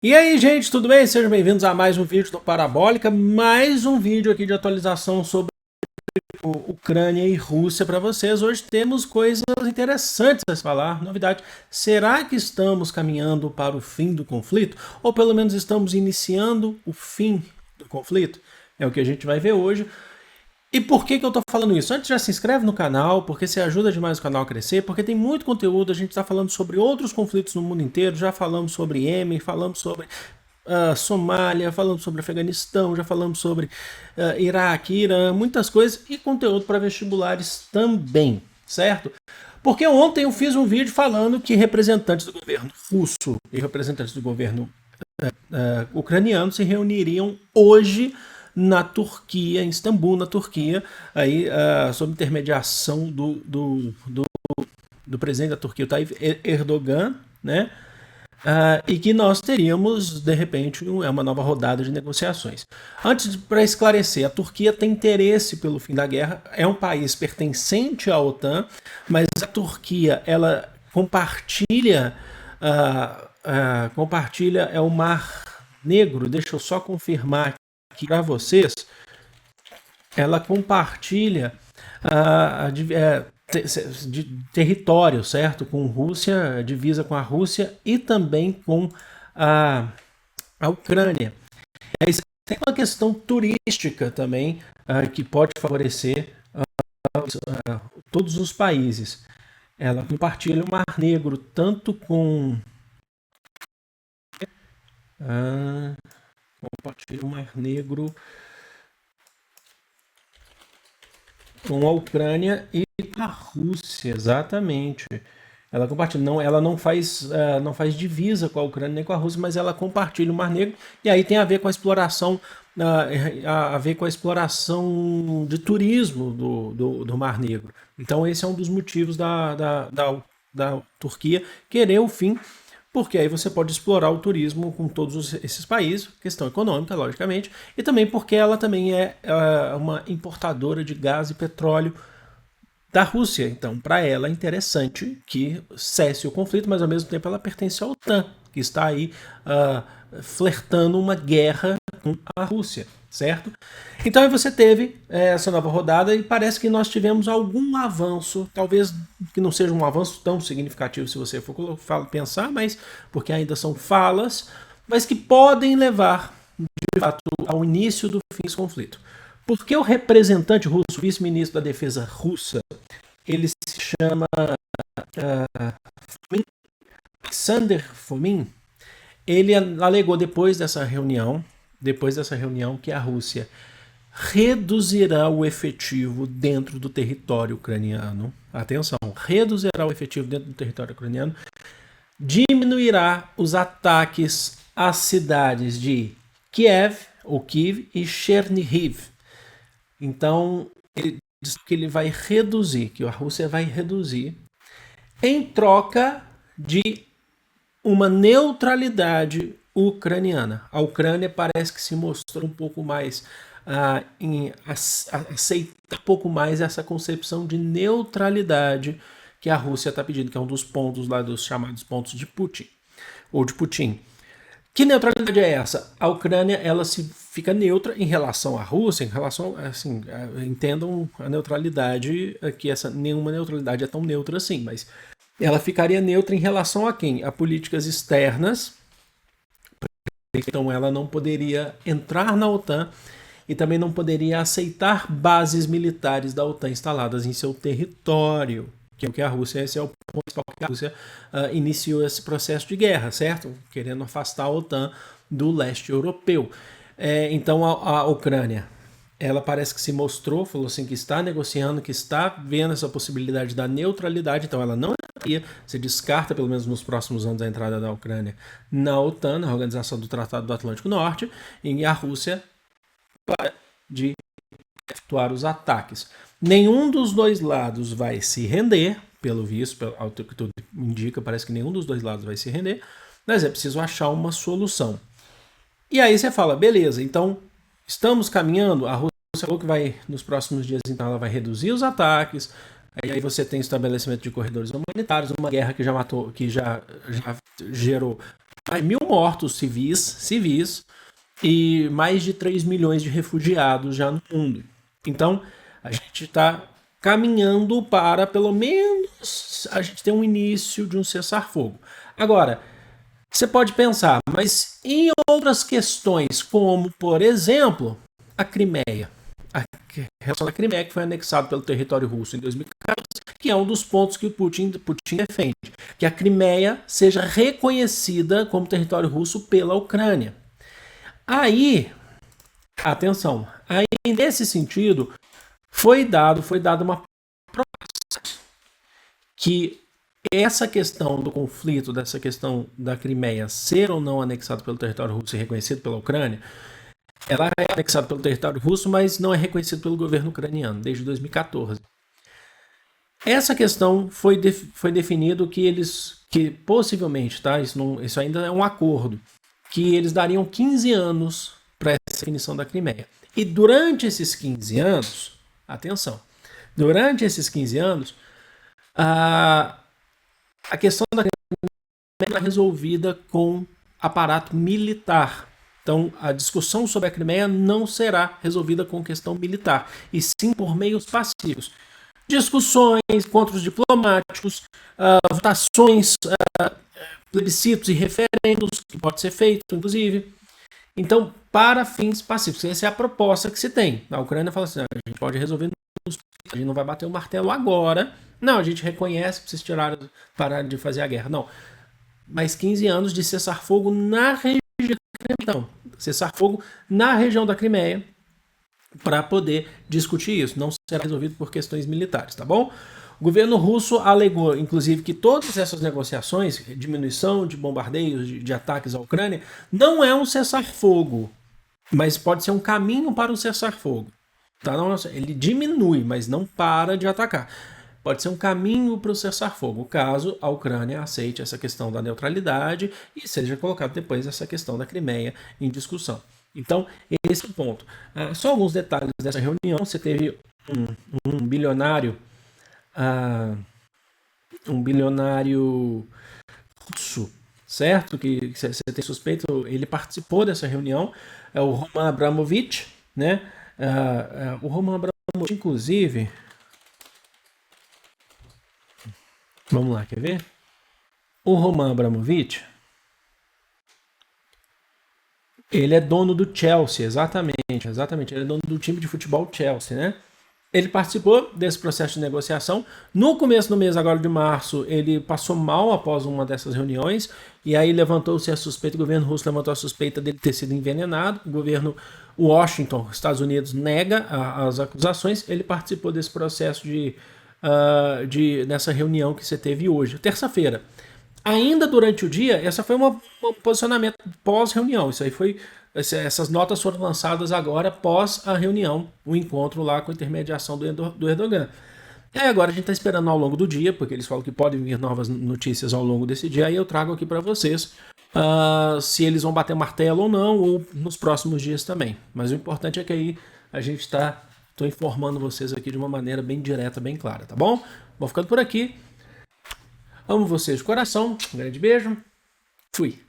E aí, gente, tudo bem? Sejam bem-vindos a mais um vídeo do Parabólica, mais um vídeo aqui de atualização sobre Ucrânia e Rússia para vocês. Hoje temos coisas interessantes a se falar, novidade. Será que estamos caminhando para o fim do conflito? Ou pelo menos estamos iniciando o fim do conflito? É o que a gente vai ver hoje. E por que eu estou falando isso? Antes, já se inscreve no canal, porque você ajuda demais o canal a crescer, porque tem muito conteúdo, a gente está falando sobre outros conflitos no mundo inteiro, já falamos sobre Iêmen, falamos sobre Somália, falamos sobre Afeganistão, já falamos sobre Iraque, Irã, muitas coisas e conteúdo para vestibulares também, certo? Porque ontem eu fiz um vídeo falando que representantes do governo russo e representantes do governo ucraniano se reuniriam hoje na Turquia, em Istambul, na Turquia, aí, sob intermediação do presidente da Turquia, o Tayyip Erdogan, né? E que nós teríamos, de repente, uma nova rodada de negociações. Antes, para esclarecer, a Turquia tem interesse pelo fim da guerra, é um país pertencente à OTAN, mas a Turquia, ela compartilha, compartilha o Mar Negro, deixa eu só confirmar aqui para vocês, ela compartilha de território, certo? Com Rússia, divisa com a Rússia e também com a Ucrânia. Aí tem uma questão turística também que pode favorecer todos os países. Ela compartilha o Mar Negro tanto com compartilha o Mar Negro com a Ucrânia e com a Rússia, exatamente. Ela compartilha, não, ela não faz divisa com a Ucrânia nem com a Rússia, mas ela compartilha o Mar Negro e aí tem a ver com a exploração, a ver com a exploração de turismo do Mar Negro. Então esse é um dos motivos da Turquia querer o fim, porque aí você pode explorar o turismo com todos esses países, questão econômica, logicamente, e também porque ela também é uma importadora de gás e petróleo da Rússia. Então, para ela é interessante que cesse o conflito, mas ao mesmo tempo ela pertence à OTAN, que está aí flertando uma guerra com a Rússia, certo? Então aí você teve essa nova rodada e parece que nós tivemos algum avanço, talvez que não seja um avanço tão significativo se você for pensar, mas porque ainda são falas, mas que podem levar de fato ao início do fim desse conflito. Porque o representante russo, o vice-ministro da defesa russa, ele se chama Alexander Fomin, ele alegou depois dessa reunião que a Rússia reduzirá o efetivo dentro do território ucraniano. Atenção, reduzirá o efetivo dentro do território ucraniano, diminuirá os ataques às cidades de Kiev e Chernihiv. Então, ele diz que ele vai reduzir, que a Rússia vai reduzir, em troca de uma neutralidade ucraniana. A Ucrânia parece que se mostrou um pouco mais aceita um pouco mais essa concepção de neutralidade que a Rússia está pedindo, que é um dos pontos lá dos chamados pontos de Putin, ou de Putin. Que neutralidade é essa? A Ucrânia ela se fica neutra em relação à Rússia, em relação, assim, entendam a neutralidade, que nenhuma neutralidade é tão neutra assim, mas ela ficaria neutra em relação a quem? A políticas externas, então ela não poderia entrar na OTAN e também não poderia aceitar bases militares da OTAN instaladas em seu território, que é o que a Rússia, esse é o ponto que a Rússia iniciou esse processo de guerra, certo? Querendo afastar a OTAN do leste europeu. Então a Ucrânia, ela parece que se mostrou, falou assim que está negociando, que está vendo essa possibilidade da neutralidade, então ela não entraria, se descarta pelo menos nos próximos anos a entrada da Ucrânia na OTAN, na Organização do Tratado do Atlântico Norte, e a Rússia para de efetuar os ataques. Nenhum dos dois lados vai se render, pelo visto, ao que tudo indica, parece que nenhum dos dois lados vai se render, mas é preciso achar uma solução. E aí você fala, beleza, então estamos caminhando, a Rússia falou que vai, nos próximos dias, então ela vai reduzir os ataques, aí você tem estabelecimento de corredores humanitários, uma guerra que já matou, que já gerou mais 1.000 mortos civis e mais de 3 milhões de refugiados já no mundo. Então, a gente está caminhando para, pelo menos, a gente ter um início de um cessar-fogo. Agora, você pode pensar, mas em outras questões, como, por exemplo, a Crimeia, a relação da Crimeia, que foi anexado pelo território russo em 2014, que é um dos pontos que o Putin defende, que a Crimeia seja reconhecida como território russo pela Ucrânia. Aí, atenção, aí nesse sentido, foi dado uma proposta que essa questão do conflito, dessa questão da Crimeia ser ou não anexado pelo território russo e reconhecido pela Ucrânia, ela é anexada pelo território russo, mas não é reconhecido pelo governo ucraniano desde 2014. Essa questão foi definido que possivelmente, tá? Isso ainda é um acordo, que eles dariam 15 anos para essa definição da Crimeia. E durante esses 15 anos, atenção, durante esses 15 anos, a questão da Crimeia é resolvida com aparato militar. Então, a discussão sobre a Crimeia não será resolvida com questão militar, e sim por meios pacíficos. Discussões, encontros diplomáticos, votações, plebiscitos e referendos, que pode ser feito, inclusive. Então, para fins pacíficos. Essa é a proposta que se tem. A Ucrânia fala assim, a gente pode resolver, a gente não vai bater o martelo agora. Não, a gente reconhece que vocês pararam de fazer a guerra. Não. Mais 15 anos de cessar-fogo na região da Crimeia. Cessar-fogo na região da Crimeia para poder discutir isso. Não será resolvido por questões militares, tá bom? O governo russo alegou, inclusive, que todas essas negociações, diminuição de bombardeios, de ataques à Ucrânia, não é um cessar-fogo, mas pode ser um caminho para um cessar-fogo. Tá? Ele diminui, mas não para de atacar. Pode ser um caminho para o cessar-fogo, caso a Ucrânia aceite essa questão da neutralidade e seja colocado depois essa questão da Crimeia em discussão. Então, esse é o ponto. Só alguns detalhes dessa reunião. Você teve um bilionário russo, certo? Que você tem suspeito, ele participou dessa reunião, é o Roman Abramovich, né? O Roman Abramovich, inclusive, vamos lá, quer ver? O Roman Abramovich, ele é dono do Chelsea, exatamente, ele é dono do time de futebol Chelsea, né? Ele participou desse processo de negociação. No começo do mês, agora de março, ele passou mal após uma dessas reuniões, e aí levantou-se a suspeita, o governo russo levantou a suspeita dele ter sido envenenado, o governo Washington, Estados Unidos, nega as acusações, ele participou desse processo nessa reunião que você teve hoje, terça-feira. Ainda durante o dia, essa foi um posicionamento pós-reunião, essas notas foram lançadas agora após a reunião, o encontro lá com a intermediação do Erdogan. E aí agora a gente está esperando ao longo do dia, porque eles falam que podem vir novas notícias ao longo desse dia, e eu trago aqui para vocês se eles vão bater martelo ou não, ou nos próximos dias também. Mas o importante é que aí a gente estou informando vocês aqui de uma maneira bem direta, bem clara, tá bom? Vou ficando por aqui. Amo vocês de coração, um grande beijo, fui!